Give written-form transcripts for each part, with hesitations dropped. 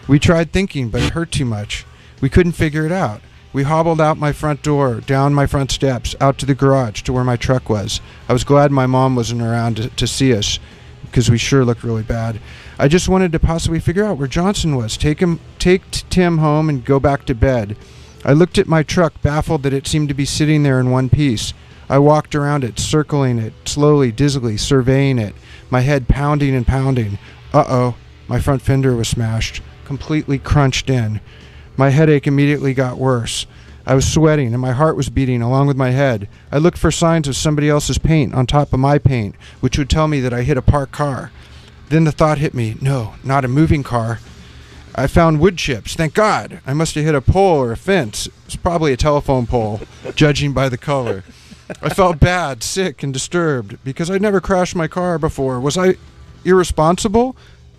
We tried thinking, but it hurt too much. We couldn't figure it out. We hobbled out my front door, down my front steps, out to the garage to where my truck was. I was glad my mom wasn't around to see us, because we sure looked really bad. I just wanted to possibly figure out where Johnson was, take Tim home and go back to bed. I looked at my truck, baffled that it seemed to be sitting there in one piece. I walked around it, circling it, slowly, dizzily, surveying it, my head pounding and pounding. Uh-oh, my front fender was smashed, completely crunched in. My headache immediately got worse. I was sweating, and my heart was beating along with my head. I looked for signs of somebody else's paint on top of my paint, which would tell me that I hit a parked car. Then the thought hit me, no, not a moving car. I found wood chips. Thank God. I must have hit a pole or a fence. It was probably a telephone pole, judging by the color. I felt bad, sick, and disturbed because I'd never crashed my car before. Was I irresponsible?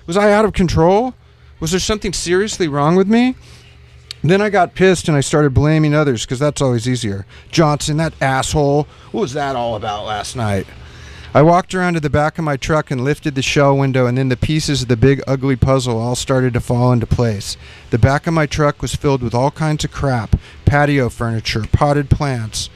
Was I out of control? Was there something seriously wrong with me? Then I got pissed and I started blaming others because that's always easier. Johnson, that asshole. What was that all about last night? I walked around to the back of my truck and lifted the shell window, and then the pieces of the big ugly puzzle all started to fall into place. The back of my truck was filled with all kinds of crap: patio furniture, potted plants,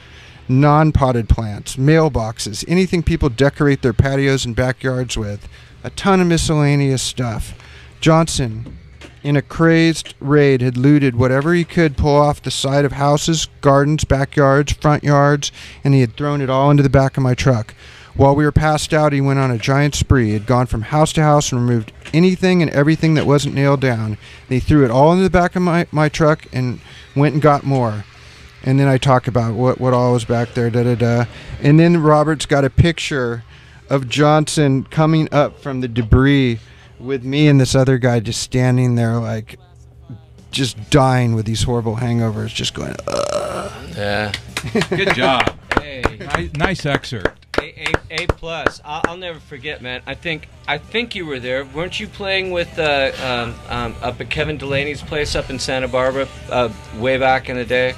non-potted plants, mailboxes, anything people decorate their patios and backyards with. A ton of miscellaneous stuff. Johnson, in a crazed raid, had looted whatever he could pull off the side of houses, gardens, backyards, front yards, and he had thrown it all into the back of my truck. While we were passed out, he went on a giant spree. He had gone from house to house and removed anything and everything that wasn't nailed down. And he threw it all into the back of my truck and went and got more. And then I talk about what all was back there, da-da-da. And then Robert's got a picture of Johnson coming up from the debris with me and this other guy just standing there like just dying with these horrible hangovers, just going, ugh. Yeah. Good job. Hey. Nice excerpt. A plus. I'll never forget, man. I think you were there. Weren't you playing with up at Kevin Delaney's place up in Santa Barbara way back in the day?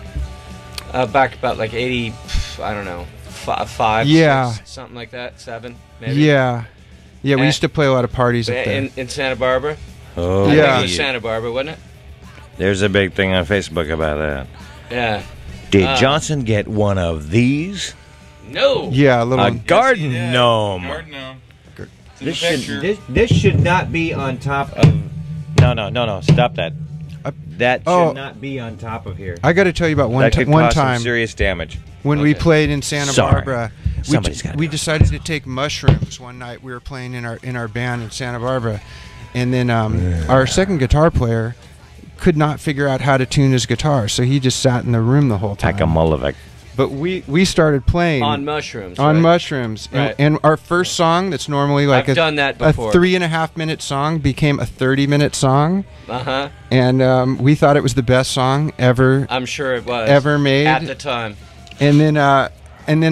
Back about like 80, I don't know, 5, yeah, 6, something like that, 7, maybe. Yeah, we used to play a lot of parties up there in Santa Barbara. Oh, I yeah, think it was Santa Barbara, wasn't it? There's a big thing on Facebook about that. Yeah. Did Johnson get one of these? No. Yeah, a little garden gnome. Garden gnome. This should not be on top of. No. Stop that. That should not be on top of here. I got to tell you about one that could cause time some serious damage. when we played in Santa Barbara. We be decided to take mushrooms one night. We were playing in our band in Santa Barbara, and then our second guitar player could not figure out how to tune his guitar, so he just sat in the room the whole time. Takamolovic. But we started playing on mushrooms. On right? mushrooms, right. And our first song that's normally like I've done that before. A 3.5-minute song became a 30-minute song. And we thought it was the best song ever. I'm sure it was ever made at the time. And then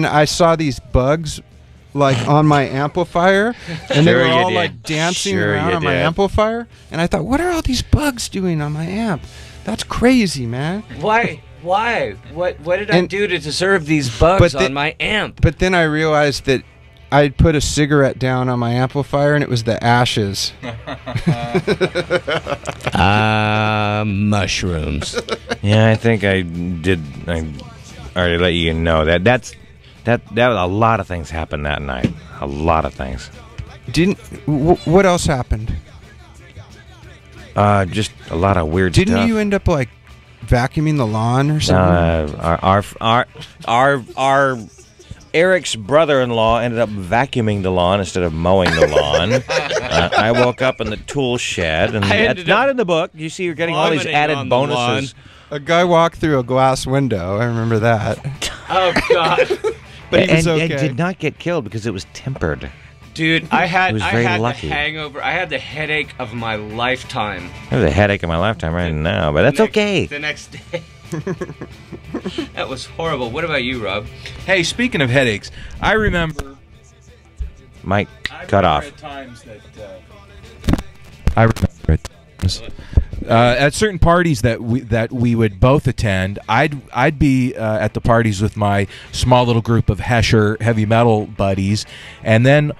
I saw these bugs like on my amplifier, and they were all like dancing around on my amplifier, and I thought, what are all these bugs doing on my amp? That's crazy, man. Why? What did I do to deserve these bugs on my amp? But then I realized that I'd put a cigarette down on my amplifier, and it was the ashes. Mushrooms. Yeah, I think I did. I already let you know that. That was a lot of things happened that night. A lot of things. What else happened? Just a lot of weird stuff. Didn't you end up like vacuuming the lawn or something? Our Eric's brother-in-law ended up vacuuming the lawn instead of mowing the lawn. I woke up in the tool shed, and it's not in the book. You see, you're getting all these added bonuses. A guy walked through a glass window. I remember that. Oh God! But he was okay. And did not get killed because it was tempered. Dude, I had the hangover. I had the headache of my lifetime. I have the headache of my lifetime right now, but that's okay. The next day. That was horrible. What about you, Rob? Hey, speaking of headaches, I remember... Mike, cut off. I remember at times. At certain parties that we would both attend, I'd be at the parties with my small little group of Hesher heavy metal buddies, and then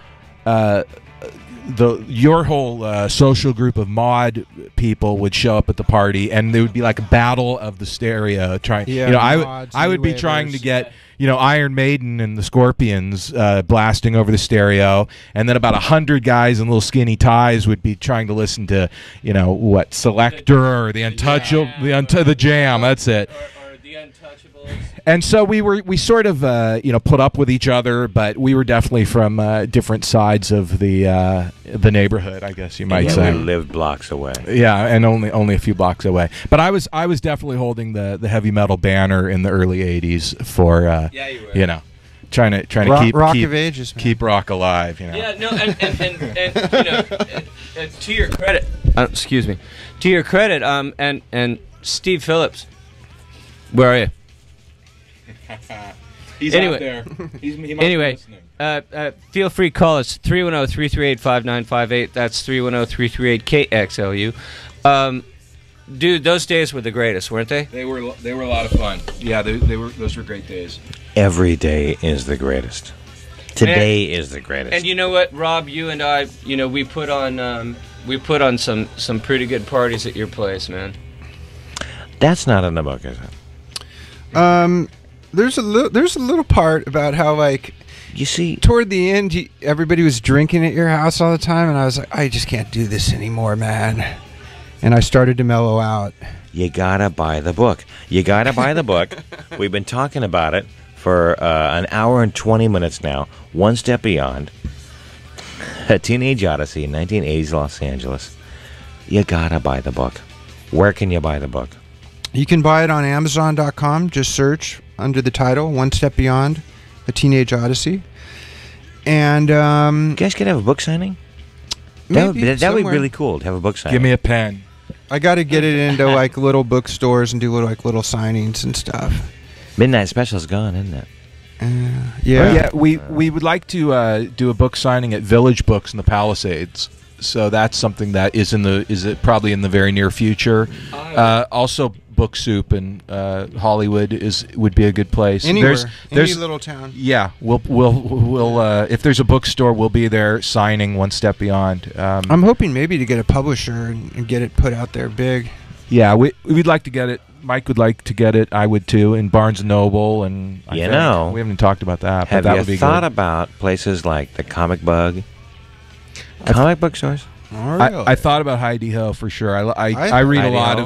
your whole social group of mod people would show up at the party, and there would be like a battle of the stereo. I would be trying to get Iron Maiden and the Scorpions blasting over the stereo, and then about 100 guys in little skinny ties would be trying to listen to Selector or the Untouchable, the Jam. That's it. Or the Untouchables. And so we sort of put up with each other, but we were definitely from different sides of the neighborhood, I guess you might say. We lived blocks away. Yeah, and only a few blocks away. But I was definitely holding the heavy metal banner in the early '80s for trying to keep rock of ages, man. keep rock alive. Yeah, no, and to your credit, excuse me, to your credit, and Steve Phillips, where are you? He's Anyway. out there. He must be Anyway, listening. feel free to call us 310-338-5958. That's 310-338-KXLU. Dude, those days were the greatest, weren't they? They were a lot of fun. Yeah, those were great days. Every day is the greatest. Today is the greatest. And you know what, Rob? You and I, we put on some pretty good parties at your place, man. That's not in the book, is it? There's a little part about how, like, You see, toward the end, everybody was drinking at your house all the time, and I was like, I just can't do this anymore, man. And I started to mellow out. you gotta buy the book. You gotta buy the book. We've been talking about it for an hour and 20 minutes now. One Step Beyond. A Teenage Odyssey in 1980s Los Angeles. You gotta buy the book. Where can you buy the book? You can buy it on Amazon.com. Just search under the title, One Step Beyond, A Teenage Odyssey. And You guys could have a book signing? That would be somewhere. really cool to have a book signing. Give me a pen. I got to get it into like little bookstores and do little signings and stuff. Midnight Special's gone, isn't it? Yeah. We would like to do a book signing at Village Books in the Palisades. So that's something that is probably in the very near future. Also, Book Soup in Hollywood would be a good place. Anywhere, there's any little town. Yeah, we'll if there's a bookstore, we'll be there signing One Step Beyond. I'm hoping maybe to get a publisher and get it put out there big. Yeah, we'd like to get it. Mike would like to get it. I would too. In Barnes and Noble, and I think we haven't talked about that. Have but that you would be thought good. about places like the Comic Bug? Comic book stores? Oh, really? I thought about Heidi Ho for sure. I read a Heidi lot Ho.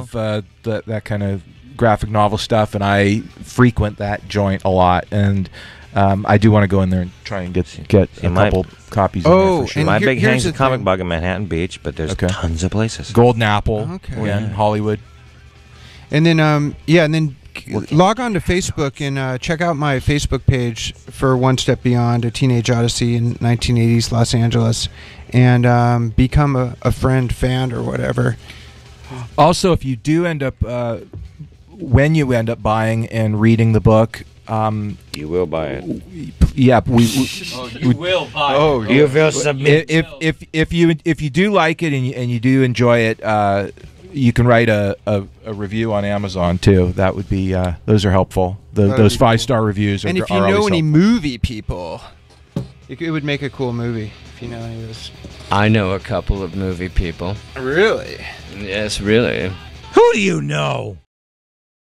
of that kind of graphic novel stuff, and I frequent that joint a lot. And I do want to go in there and try and get a couple copies. in there for sure. and My here- big here's hang's the the Comic thing. Bug in Manhattan Beach, but there's Okay. tons of places. Golden Apple Okay. in Hollywood. And then log on to Facebook and check out my Facebook page for One Step Beyond, A Teenage Odyssey in 1980s Los Angeles, and become a fan or whatever. Also, if you do end up when you end up buying and reading the book, You will buy it. yeah, You will buy. Oh, You will submit. if you do like it and you do enjoy it, you can write a review on Amazon too. That would be those are helpful. Those 5-star reviews are And if you are know always any helpful. movie people, it would make a cool movie. If you know any of this. I know a couple of movie people. Really? Yes, really. Who do you know?